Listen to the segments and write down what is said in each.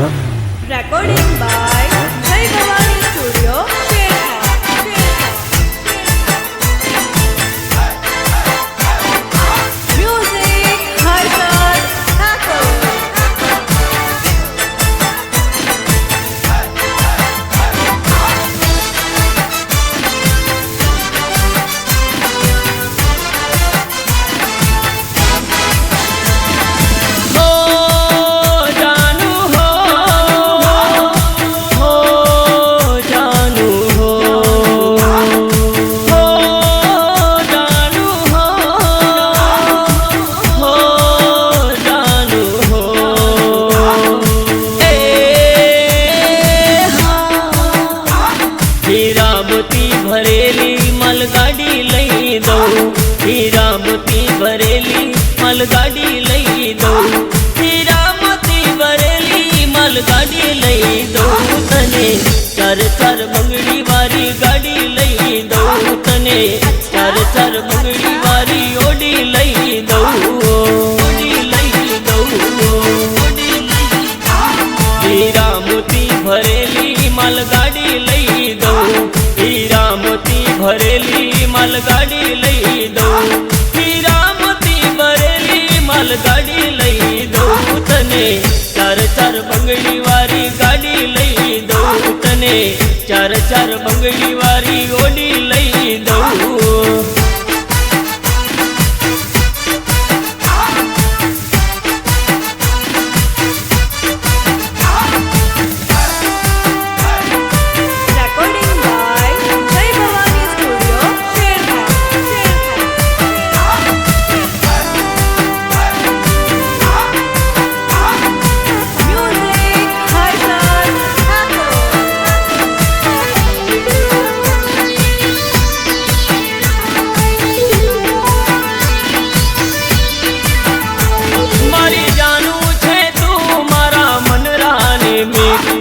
Recording by Jai Bhavani Studio, Music, Harkat, Thakur. भरेली मालगाड़ी लई दो, हीरामती भरेली मालगाड़ी लई दो, हीरामती भरेली मालगाड़ी लई दो तने चार चार बंगड़ी वारी गाड़ी लई दो तने चार चार बंगड़ी वारी ओडी लई दो, ओडी लई दो, ओडी लई दो। हीरामती भरेली मालगाड़ी लई दो, हीरामती भरेली मालगाड़ी लई दो, हीरामती भरेली मालगाड़ी लई दो तने चार चार बंगड़ी वारी गाड़ी लई दो तने चार चार बंगड़ी वारी ओडी लई दो।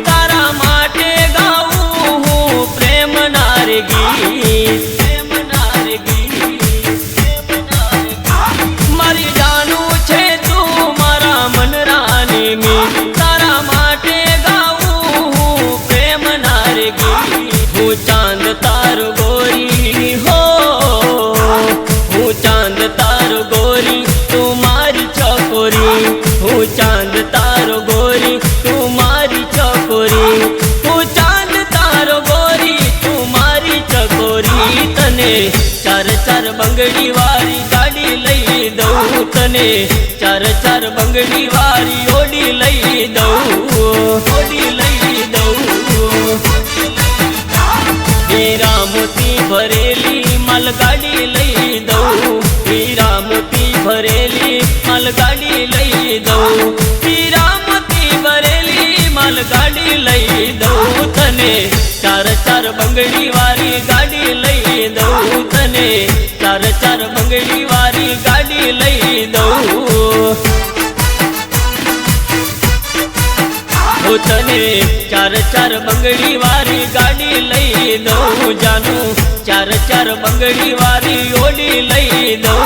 तारा माटे गाऊं हूँ प्रेम नार गीत, प्रेम नार गीत, मारी जानू छे तू मारा मन रानी में, तारा माटे गाऊं हूँ प्रेम नार गीत। हूँ चांद तार गोरी हो, हूँ चांद तार गोरी तुम्हारी चकोरी, हूँ चांद तार गोरी तुम्हारी चकोरी, तू चांद तारो गोरी तुम्हारी चकोरी तने चार चार बंगड़ी वारी गाड़ी लई दो तने चार चार बंगड़ी वारी ओडी लई दो, ओडी लई दो। हीरामती भरेली मालगाड़ी लई दो, हीरामती भरेली मालगाड़ी लई दो, हीरामती भरेली मालगाड़ी लई दो तने चार चार बंगड़ी वारी गाड़ी लई दो तने चार चार बंगड़ी वारी गाड़ी लई दो तने चार चार बंगड़ी वारी गाड़ी लई दो जानू चार चार बंगड़ी वारी ओडी लई दो।